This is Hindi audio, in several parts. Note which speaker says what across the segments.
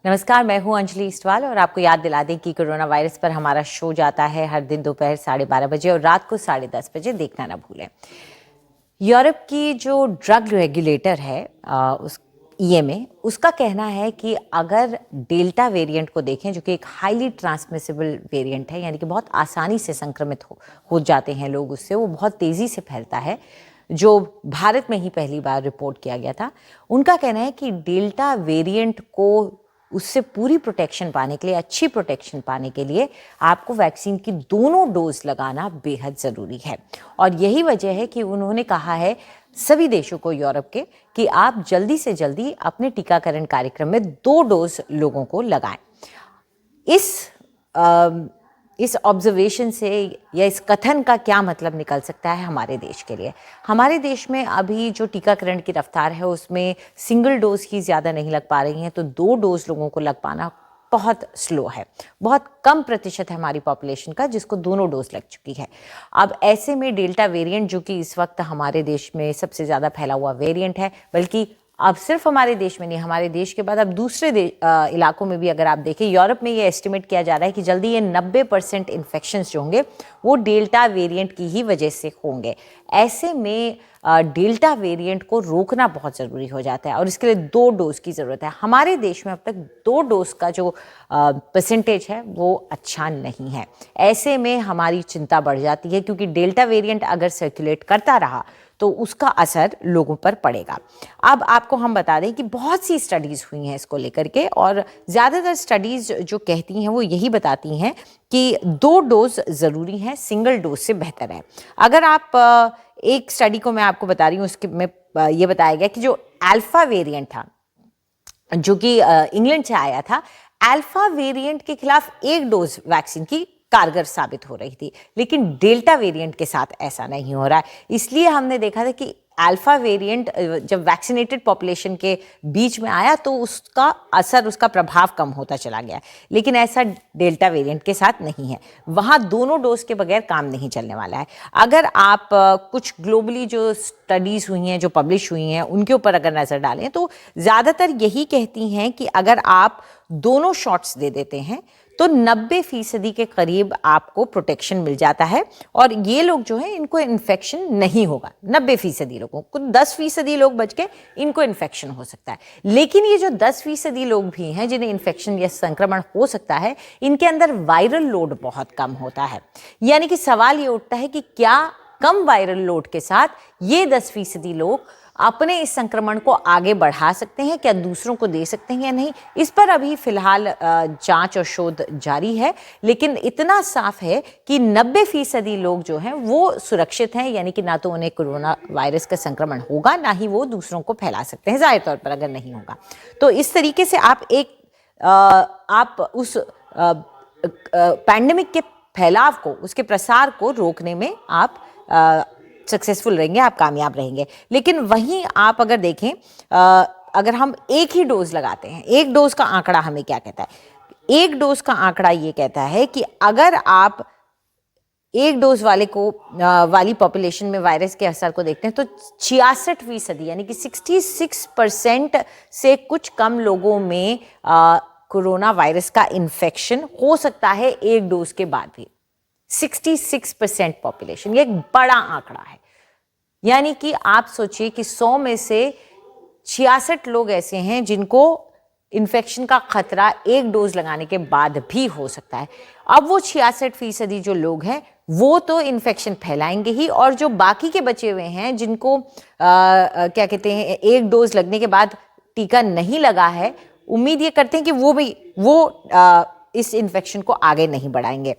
Speaker 1: नमस्कार, मैं हूं अंजलि इस्टवाल और आपको याद दिला दें कि कोरोना वायरस पर हमारा शो जाता है हर दिन दोपहर 12:30 बजे और रात को 10:30 बजे। देखना ना भूलें। यूरोप की जो ड्रग रेगुलेटर है उस ईएमए, उसका कहना है कि अगर डेल्टा वेरिएंट को देखें, जो कि एक हाईली ट्रांसमिसिबल वेरिएंट है, यानी कि बहुत आसानी से संक्रमित हो जाते हैं लोग उससे, वो बहुत तेज़ी से फैलता है, जो भारत में ही पहली बार रिपोर्ट किया गया था। उनका कहना है कि डेल्टा वेरिएंट को उससे पूरी प्रोटेक्शन पाने के लिए, अच्छी प्रोटेक्शन पाने के लिए आपको वैक्सीन की दोनों डोज लगाना बेहद ज़रूरी है। और यही वजह है कि उन्होंने कहा है सभी देशों को, यूरोप के, कि आप जल्दी से जल्दी अपने टीकाकरण कार्यक्रम में 2 डोज लोगों को लगाएं। इस ऑब्जर्वेशन से या इस कथन का क्या मतलब निकल सकता है हमारे देश के लिए? हमारे देश में अभी जो टीकाकरण की रफ्तार है उसमें सिंगल डोज ही ज़्यादा नहीं लग पा रही हैं, तो 2 डोज लोगों को लग पाना बहुत स्लो है। बहुत कम प्रतिशत है हमारी पॉपुलेशन का जिसको दोनों डोज लग चुकी है। अब ऐसे में डेल्टा वेरिएंट, जो कि इस वक्त हमारे देश में सबसे ज़्यादा फैला हुआ वेरिएंट है, बल्कि अब सिर्फ हमारे देश में नहीं, हमारे देश के बाद अब दूसरे इलाकों में भी अगर आप देखें, यूरोप में ये एस्टिमेट किया जा रहा है कि जल्दी ये 90% इन्फेक्शंस जो होंगे वो डेल्टा वेरिएंट की ही वजह से होंगे। ऐसे में डेल्टा वेरिएंट को रोकना बहुत ज़रूरी हो जाता है और इसके लिए 2 डोज की ज़रूरत है। हमारे देश में अब तक 2 डोज का जो परसेंटेज है वो अच्छा नहीं है। ऐसे में हमारी चिंता बढ़ जाती है, क्योंकि डेल्टा वेरिएंट अगर सर्कुलेट करता रहा तो उसका असर लोगों पर पड़ेगा। अब आपको हम बता दें कि बहुत सी स्टडीज़ हुई हैं इसको लेकर के, और ज़्यादातर स्टडीज़ जो कहती हैं वो यही बताती हैं कि 2 डोज ज़रूरी हैं, सिंगल डोज से बेहतर है। अगर आप एक स्टडी को मैं आपको बता रही हूँ, उसके में ये बताया गया कि जो अल्फा वेरिएंट था, जो कि इंग्लैंड से आया था, अल्फा वेरिएंट के खिलाफ 1 डोज वैक्सीन की कारगर साबित हो रही थी, लेकिन डेल्टा वेरिएंट के साथ ऐसा नहीं हो रहा है। इसलिए हमने देखा था कि अल्फा वेरिएंट जब वैक्सीनेटेड पॉपुलेशन के बीच में आया तो उसका असर, उसका प्रभाव कम होता चला गया, लेकिन ऐसा डेल्टा वेरिएंट के साथ नहीं है। वहाँ दोनों डोज के बगैर काम नहीं चलने वाला है। अगर आप कुछ ग्लोबली जो स्टडीज़ हुई हैं, जो पब्लिश हुई हैं, उनके ऊपर अगर नज़र डालें तो ज़्यादातर यही कहती हैं कि अगर आप दोनों शॉट्स दे देते हैं तो 90% के करीब आपको प्रोटेक्शन मिल जाता है, और ये लोग जो है इनको इन्फेक्शन नहीं होगा। 90% लोगों को, 10% लोग बच के इनको इन्फेक्शन हो सकता है। लेकिन ये जो 10% लोग भी हैं जिन्हें इन्फेक्शन या संक्रमण हो सकता है, इनके अंदर वायरल लोड बहुत कम होता है। यानी कि सवाल ये उठता है कि क्या कम वायरल लोड के साथ ये 10% लोग अपने इस संक्रमण को आगे बढ़ा सकते हैं, क्या दूसरों को दे सकते हैं या नहीं? इस पर अभी फिलहाल जांच और शोध जारी है, लेकिन इतना साफ है कि 90% लोग जो हैं वो सुरक्षित हैं, यानी कि ना तो उन्हें कोरोना वायरस का संक्रमण होगा, ना ही वो दूसरों को फैला सकते हैं, जाहिर तौर पर अगर नहीं होगा। तो इस तरीके से आप उस पैंडेमिक के फैलाव को, उसके प्रसार को रोकने में आप सक्सेसफुल रहेंगे, आप कामयाब रहेंगे। लेकिन वहीं आप अगर देखें, अगर हम एक ही डोज लगाते हैं, 1 डोज का आंकड़ा हमें क्या कहता है? 1 डोज का आंकड़ा ये कहता है कि अगर आप 1 डोज वाली पॉपुलेशन में वायरस के असर को देखते हैं तो 66% यानी कि 66% से कुछ कम लोगों में कोरोना वायरस का इन्फेक्शन हो सकता है 1 डोज के बाद भी। 66% पॉपुलेशन, ये एक बड़ा आंकड़ा है। यानी कि आप सोचिए कि 100 में से 66 लोग ऐसे हैं जिनको इन्फेक्शन का खतरा 1 डोज लगाने के बाद भी हो सकता है। अब वो 66% जो लोग हैं वो तो इन्फेक्शन फैलाएंगे ही, और जो बाकी के बचे हुए हैं जिनको क्या कहते हैं, 1 डोज लगने के बाद टीका नहीं लगा है, उम्मीद ये करते हैं कि वो इस इन्फेक्शन को आगे नहीं बढ़ाएंगे।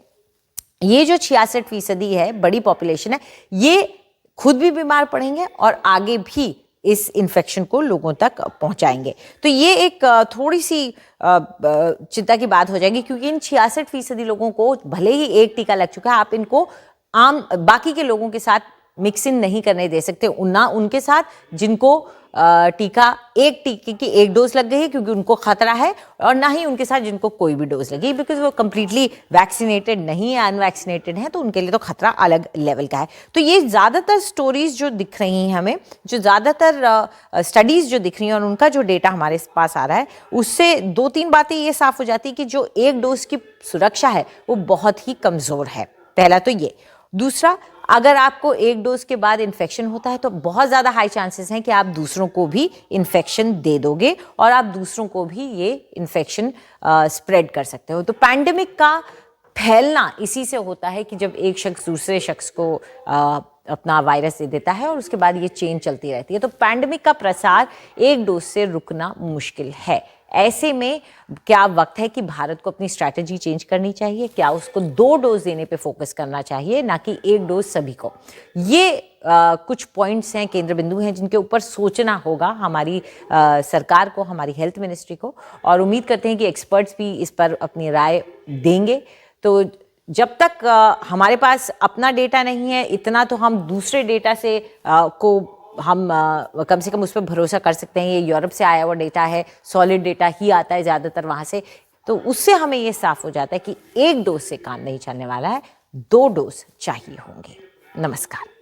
Speaker 1: ये जो 66% है, बड़ी पॉपुलेशन है, ये खुद भी बीमार पड़ेंगे और आगे भी इस इन्फेक्शन को लोगों तक पहुंचाएंगे। तो ये एक थोड़ी सी चिंता की बात हो जाएगी, क्योंकि इन 66% लोगों को भले ही 1 टीका लग चुका है, आप इनको बाकी के लोगों के साथ मिक्स इन नहीं करने दे सकते, ना उनके साथ जिनको एक टीके की एक डोज लग गई है क्योंकि उनको खतरा है, और ना ही उनके साथ जिनको कोई भी डोज लगी बिकॉज वो कंप्लीटली वैक्सीनेटेड नहीं है, अनवैक्सीनेटेड है, तो उनके लिए तो खतरा अलग लेवल का है। तो ये ज़्यादातर स्टोरीज जो दिख रही हैं हमें, जो ज़्यादातर स्टडीज़ जो दिख रही हैं और उनका जो डेटा हमारे पास आ रहा है, उससे 2-3 बातें ये साफ हो जाती है कि जो एक डोज की सुरक्षा है वो बहुत ही कमज़ोर है। पहला तो ये। दूसरा, अगर आपको एक डोज के बाद इन्फेक्शन होता है तो बहुत ज़्यादा हाई चांसेस हैं कि आप दूसरों को भी इन्फेक्शन दे दोगे और आप दूसरों को भी ये इन्फेक्शन स्प्रेड कर सकते हो। तो पैंडेमिक का फैलना इसी से होता है कि जब एक शख्स दूसरे शख्स को अपना वायरस दे देता है और उसके बाद ये चेन चलती रहती है। तो पैंडेमिक का प्रसार एक डोज से रुकना मुश्किल है। ऐसे में क्या वक्त है कि भारत को अपनी स्ट्रैटेजी चेंज करनी चाहिए? क्या उसको 2 डोज देने पे फोकस करना चाहिए, ना कि 1 डोज सभी को? ये कुछ पॉइंट्स हैं, केंद्र बिंदु हैं जिनके ऊपर सोचना होगा हमारी सरकार को, हमारी हेल्थ मिनिस्ट्री को, और उम्मीद करते हैं कि एक्सपर्ट्स भी इस पर अपनी राय देंगे। तो जब तक हमारे पास अपना डेटा नहीं है इतना, तो हम दूसरे डेटा से हम कम से कम उस पर भरोसा कर सकते हैं। ये यूरोप से आया हुआ डेटा है, सॉलिड डेटा ही आता है ज़्यादातर वहाँ से, तो उससे हमें ये साफ हो जाता है कि 1 डोज से काम नहीं चलने वाला है, 2 डोज चाहिए होंगे। नमस्कार।